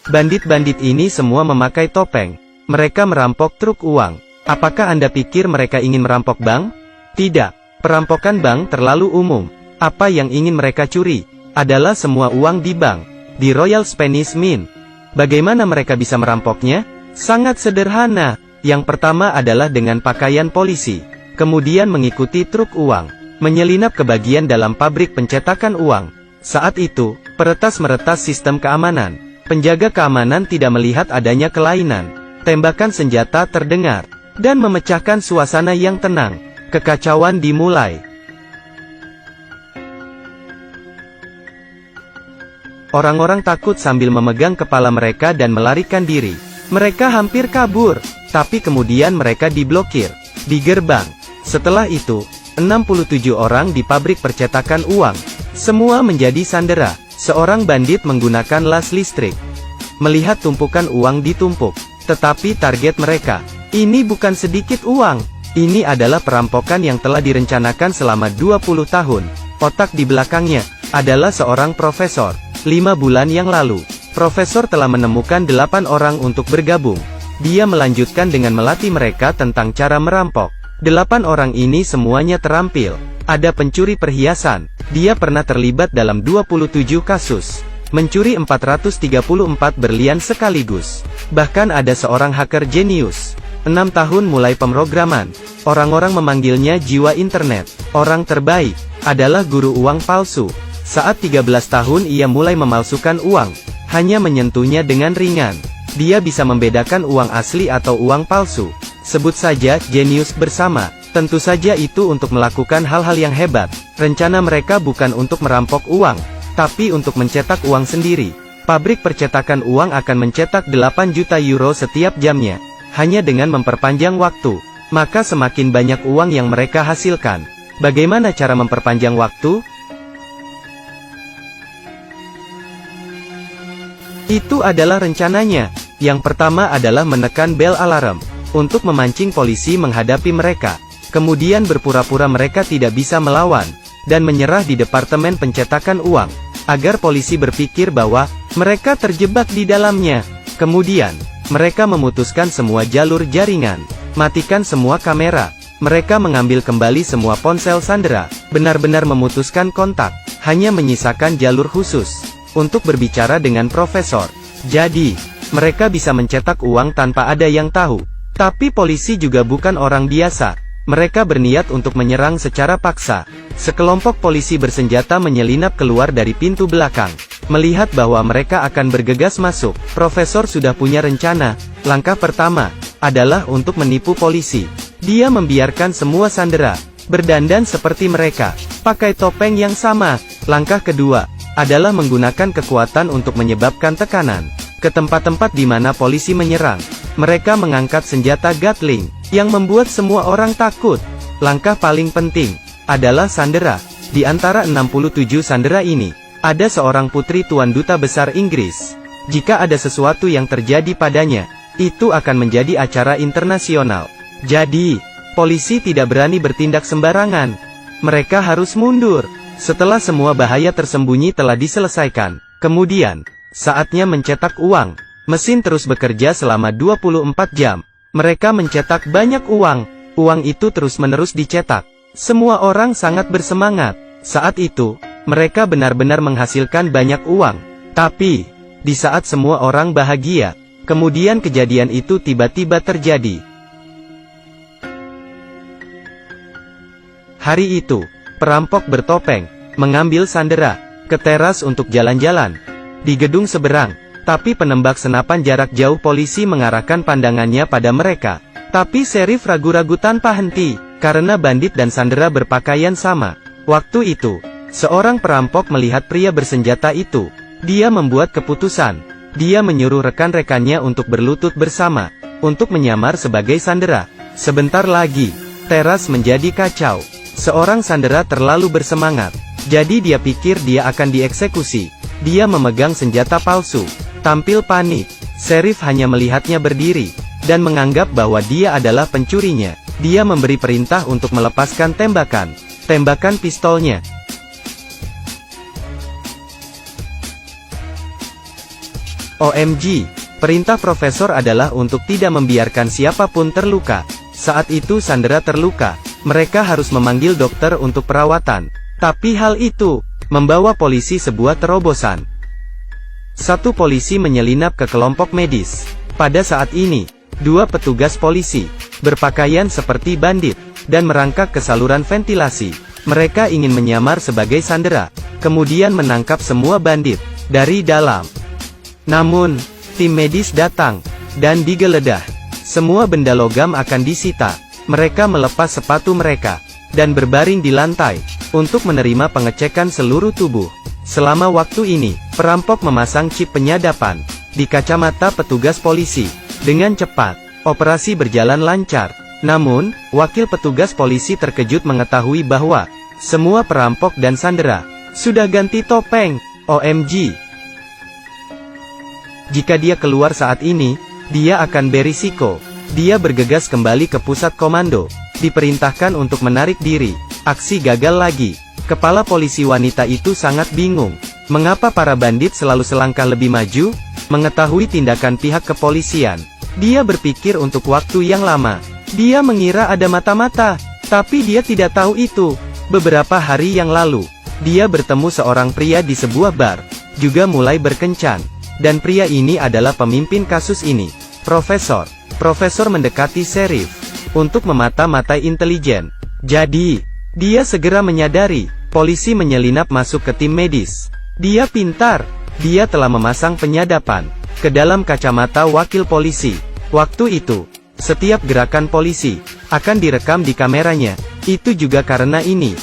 Bandit-bandit ini semua memakai topeng. Mereka merampok truk uang. Apakah Anda pikir mereka ingin merampok bank? Tidak. Perampokan bank terlalu umum. Apa yang ingin mereka curi adalah semua uang di bank, di Royal Spanish Mint. Bagaimana mereka bisa merampoknya? Sangat sederhana. Yang pertama adalah dengan pakaian polisi. Kemudian mengikuti truk uang, menyelinap ke bagian dalam pabrik pencetakan uang. Saat itu, peretas meretas sistem keamanan. Penjaga keamanan tidak melihat adanya kelainan. Tembakan senjata terdengar, dan memecahkan suasana yang tenang. Kekacauan dimulai. Orang-orang takut sambil memegang kepala mereka dan melarikan diri. Mereka hampir kabur, tapi kemudian mereka diblokir di gerbang. Setelah itu, 67 orang di pabrik percetakan uang. Semua menjadi sandera. Seorang bandit menggunakan las listrik. Melihat tumpukan uang ditumpuk. Tetapi target mereka, ini bukan sedikit uang. Ini adalah perampokan yang telah direncanakan selama 20 tahun. Otak di belakangnya adalah seorang profesor. 5 bulan yang lalu, profesor telah menemukan 8 orang untuk bergabung. Dia melanjutkan dengan melatih mereka tentang cara merampok. 8 orang ini semuanya terampil. Ada pencuri perhiasan. Dia pernah terlibat dalam 27 kasus. Mencuri 434 berlian sekaligus. Bahkan ada seorang hacker jenius. 6 tahun mulai pemrograman. Orang-orang memanggilnya jiwa internet. Orang terbaik adalah guru uang palsu. Saat 13 tahun ia mulai memalsukan uang. Hanya menyentuhnya dengan ringan. Dia bisa membedakan uang asli atau uang palsu. Sebut saja jenius bersama. Tentu saja itu untuk melakukan hal-hal yang hebat. Rencana mereka bukan untuk merampok uang, tapi untuk mencetak uang sendiri. Pabrik percetakan uang akan mencetak 8 juta euro setiap jamnya. Hanya dengan memperpanjang waktu, maka semakin banyak uang yang mereka hasilkan. Bagaimana cara memperpanjang waktu? Itu adalah rencananya. Yang pertama adalah menekan bel alarm, untuk memancing polisi menghadapi mereka. Kemudian berpura-pura mereka tidak bisa melawan, dan menyerah di departemen pencetakan uang, agar polisi berpikir bahwa mereka terjebak di dalamnya. Kemudian, mereka memutuskan semua jalur jaringan, matikan semua kamera. Mereka mengambil kembali semua ponsel sandera, benar-benar memutuskan kontak, hanya menyisakan jalur khusus, untuk berbicara dengan profesor. Jadi, mereka bisa mencetak uang tanpa ada yang tahu. Tapi polisi juga bukan orang biasa. Mereka berniat untuk menyerang secara paksa. Sekelompok polisi bersenjata menyelinap keluar dari pintu belakang. Melihat bahwa mereka akan bergegas masuk, profesor sudah punya rencana. Langkah pertama adalah untuk menipu polisi. Dia membiarkan semua sandera berdandan seperti mereka, pakai topeng yang sama. Langkah kedua adalah menggunakan kekuatan untuk menyebabkan tekanan ke tempat-tempat di mana polisi menyerang. Mereka mengangkat senjata Gatling, yang membuat semua orang takut. Langkah paling penting adalah sandera. Di antara 67 sandera ini, ada seorang putri Tuan Duta Besar Inggris. Jika ada sesuatu yang terjadi padanya, itu akan menjadi acara internasional. Jadi, polisi tidak berani bertindak sembarangan. Mereka harus mundur. Setelah semua bahaya tersembunyi telah diselesaikan, kemudian, saatnya mencetak uang. Mesin terus bekerja selama 24 jam. Mereka mencetak banyak uang. Uang itu terus-menerus dicetak. Semua orang sangat bersemangat. Saat itu, mereka benar-benar menghasilkan banyak uang. Tapi, di saat semua orang bahagia, kemudian kejadian itu tiba-tiba terjadi. Hari itu, perampok bertopeng mengambil sandera ke teras untuk jalan-jalan di gedung seberang. Tapi penembak senapan jarak jauh polisi mengarahkan pandangannya pada mereka. Tapi Sheriff ragu-ragu tanpa henti, karena bandit dan sandera berpakaian sama. Waktu itu, seorang perampok melihat pria bersenjata itu. Dia membuat keputusan. Dia menyuruh rekan-rekannya untuk berlutut bersama, untuk menyamar sebagai sandera. Sebentar lagi, teras menjadi kacau. Seorang sandera terlalu bersemangat. Jadi dia pikir dia akan dieksekusi. Dia memegang senjata palsu. Tampil panik. Sheriff hanya melihatnya berdiri, dan menganggap bahwa dia adalah pencurinya. Dia memberi perintah untuk melepaskan tembakan pistolnya. OMG, perintah profesor adalah untuk tidak membiarkan siapapun terluka. Saat itu Sandra terluka, mereka harus memanggil dokter untuk perawatan. Tapi hal itu membawa polisi sebuah terobosan. Satu polisi menyelinap ke kelompok medis. Pada saat ini, dua petugas polisi berpakaian seperti bandit dan merangkak ke saluran ventilasi. Mereka ingin menyamar sebagai Sandra, kemudian menangkap semua bandit dari dalam. Namun, tim medis datang dan digeledah. Semua benda logam akan disita. Mereka melepas sepatu mereka dan berbaring di lantai untuk menerima pengecekan seluruh tubuh. Selama waktu ini, perampok memasang chip penyadapan di kacamata petugas polisi. Dengan cepat, operasi berjalan lancar. Namun, wakil petugas polisi terkejut mengetahui bahwa semua perampok dan Sandra sudah ganti topeng. OMG. Jika dia keluar saat ini, dia akan berisiko. Dia bergegas kembali ke pusat komando, diperintahkan untuk menarik diri. Aksi gagal lagi. Kepala polisi wanita itu sangat bingung. Mengapa para bandit selalu selangkah lebih maju? Mengetahui tindakan pihak kepolisian, dia berpikir untuk waktu yang lama. Dia mengira ada mata-mata, tapi dia tidak tahu itu. Beberapa hari yang lalu, dia bertemu seorang pria di sebuah bar, juga mulai berkencan. Dan pria ini adalah pemimpin kasus ini, Profesor. Profesor mendekati Sheriff untuk memata-matai intelijen. Jadi, dia segera menyadari, polisi menyelinap masuk ke tim medis. Dia pintar, dia telah memasang penyadapan ke dalam kacamata wakil polisi. Waktu itu, setiap gerakan polisi akan direkam di kameranya. Itu juga karena ini,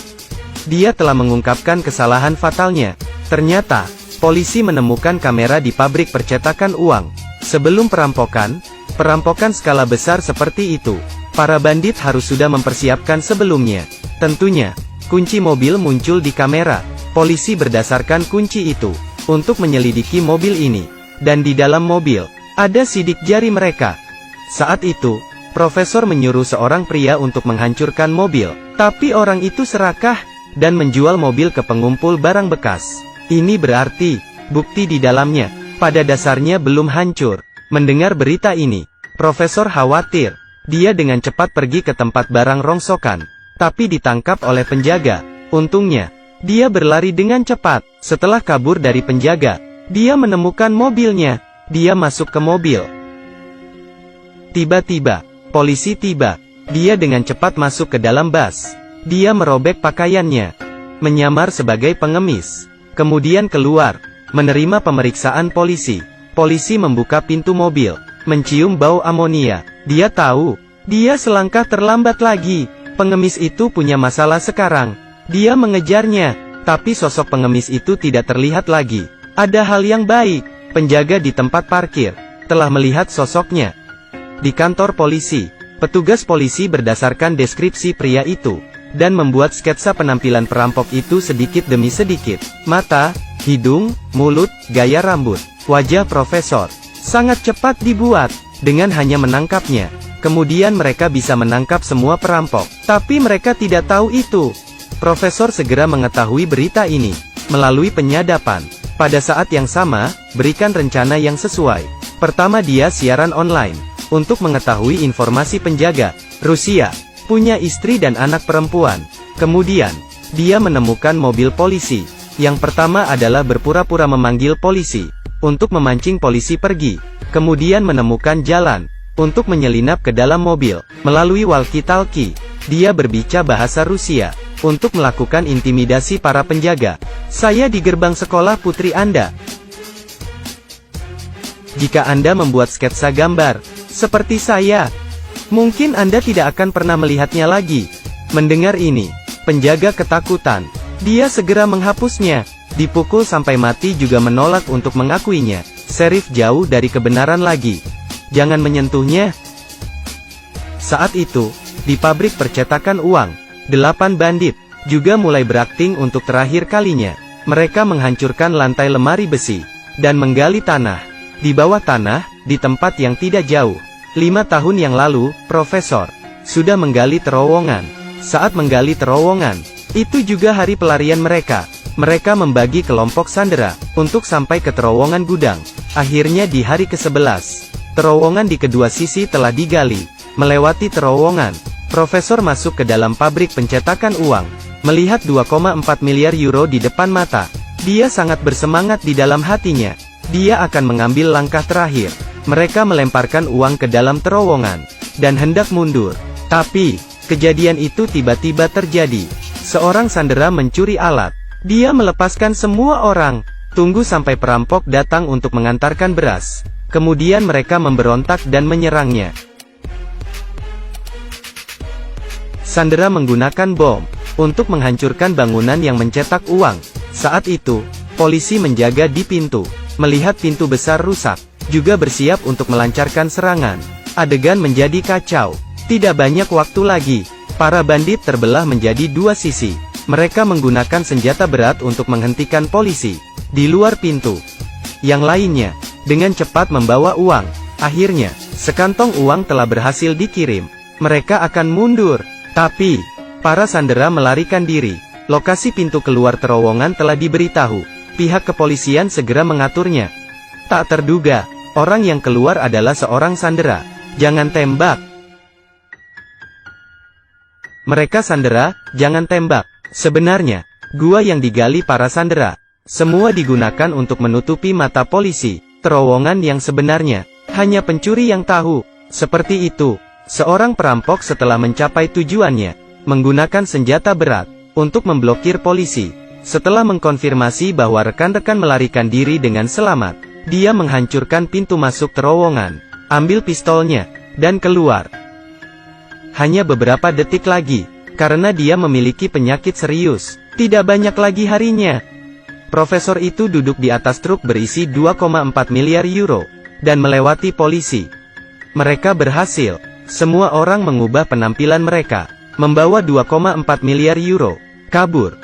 dia telah mengungkapkan kesalahan fatalnya. Ternyata, polisi menemukan kamera di pabrik percetakan uang. Sebelum perampokan skala besar seperti itu, para bandit harus sudah mempersiapkan sebelumnya. Tentunya, kunci mobil muncul di kamera. Polisi berdasarkan kunci itu untuk menyelidiki mobil ini. Dan di dalam mobil, ada sidik jari mereka. Saat itu, Profesor menyuruh seorang pria untuk menghancurkan mobil. Tapi orang itu serakah dan menjual mobil ke pengumpul barang bekas. Ini berarti, bukti di dalamnya, pada dasarnya belum hancur. Mendengar berita ini, Profesor khawatir. Dia dengan cepat pergi ke tempat barang rongsokan, tapi ditangkap oleh penjaga. Untungnya, dia berlari dengan cepat. Setelah kabur dari penjaga, dia menemukan mobilnya. Dia masuk ke mobil. Tiba-tiba, polisi tiba. Dia dengan cepat masuk ke dalam bus. Dia merobek pakaiannya, menyamar sebagai pengemis. Kemudian keluar, menerima pemeriksaan polisi. Polisi membuka pintu mobil, mencium bau amonia. Dia tahu, dia selangkah terlambat lagi. Pengemis itu punya masalah sekarang. Dia mengejarnya, tapi sosok pengemis itu tidak terlihat lagi. Ada hal yang baik, penjaga di tempat parkir telah melihat sosoknya. Di kantor polisi, petugas polisi berdasarkan deskripsi pria itu, dan membuat sketsa penampilan perampok itu sedikit demi sedikit. Mata, hidung, mulut, gaya rambut, wajah profesor. Sangat cepat dibuat, dengan hanya menangkapnya. Kemudian mereka bisa menangkap semua perampok. Tapi mereka tidak tahu itu. Profesor segera mengetahui berita ini, melalui penyadapan. Pada saat yang sama, berikan rencana yang sesuai. Pertama dia siaran online, untuk mengetahui informasi penjaga. Rusia, punya istri dan anak perempuan. Kemudian, dia menemukan mobil polisi. Yang pertama adalah berpura-pura memanggil polisi, untuk memancing polisi pergi. Kemudian menemukan jalan, untuk menyelinap ke dalam mobil. Melalui walkie-talkie, dia berbicara bahasa Rusia, untuk melakukan intimidasi para penjaga. Saya di gerbang sekolah putri Anda. Jika Anda membuat sketsa gambar seperti saya, mungkin Anda tidak akan pernah melihatnya lagi. Mendengar ini, penjaga ketakutan. Dia segera menghapusnya. Dipukul sampai mati juga menolak untuk mengakuinya. Sheriff jauh dari kebenaran lagi. Jangan menyentuhnya. Saat itu, di pabrik percetakan uang, 8 bandit juga mulai berakting untuk terakhir kalinya. Mereka menghancurkan lantai lemari besi dan menggali tanah. Di bawah tanah, di tempat yang tidak jauh, 5 tahun yang lalu, Profesor sudah menggali terowongan. Saat menggali terowongan, itu juga hari pelarian mereka. Mereka membagi kelompok sandera, untuk sampai ke terowongan gudang. Akhirnya di hari ke-11, terowongan di kedua sisi telah digali. Melewati terowongan, Profesor masuk ke dalam pabrik pencetakan uang. Melihat 2,4 miliar euro di depan mata, dia sangat bersemangat di dalam hatinya. Dia akan mengambil langkah terakhir. Mereka melemparkan uang ke dalam terowongan, dan hendak mundur. Tapi, kejadian itu tiba-tiba terjadi. Seorang sandera mencuri alat. Dia melepaskan semua orang. Tunggu sampai perampok datang untuk mengantarkan beras. Kemudian mereka memberontak dan menyerangnya. Sandera menggunakan bom untuk menghancurkan bangunan yang mencetak uang. Saat itu, polisi menjaga di pintu. Melihat pintu besar rusak, juga bersiap untuk melancarkan serangan. Adegan menjadi kacau. Tidak banyak waktu lagi. Para bandit terbelah menjadi dua sisi. Mereka menggunakan senjata berat untuk menghentikan polisi. Di luar pintu, yang lainnya, dengan cepat membawa uang. Akhirnya, sekantong uang telah berhasil dikirim. Mereka akan mundur. Tapi, para sandera melarikan diri. Lokasi pintu keluar terowongan telah diberitahu. Pihak kepolisian segera mengaturnya. Tak terduga, orang yang keluar adalah seorang sandera. Jangan tembak. Mereka sandera, jangan tembak. Sebenarnya, gua yang digali para sandera. Semua digunakan untuk menutupi mata polisi. Terowongan yang sebenarnya, hanya pencuri yang tahu. Seperti itu, seorang perampok setelah mencapai tujuannya, menggunakan senjata berat, untuk memblokir polisi. Setelah mengkonfirmasi bahwa rekan-rekan melarikan diri dengan selamat, dia menghancurkan pintu masuk terowongan, ambil pistolnya, dan keluar. Hanya beberapa detik lagi, karena dia memiliki penyakit serius, tidak banyak lagi harinya. Profesor itu duduk di atas truk berisi 2,4 miliar euro, dan melewati polisi. Mereka berhasil. Semua orang mengubah penampilan mereka, membawa 2,4 miliar euro, kabur.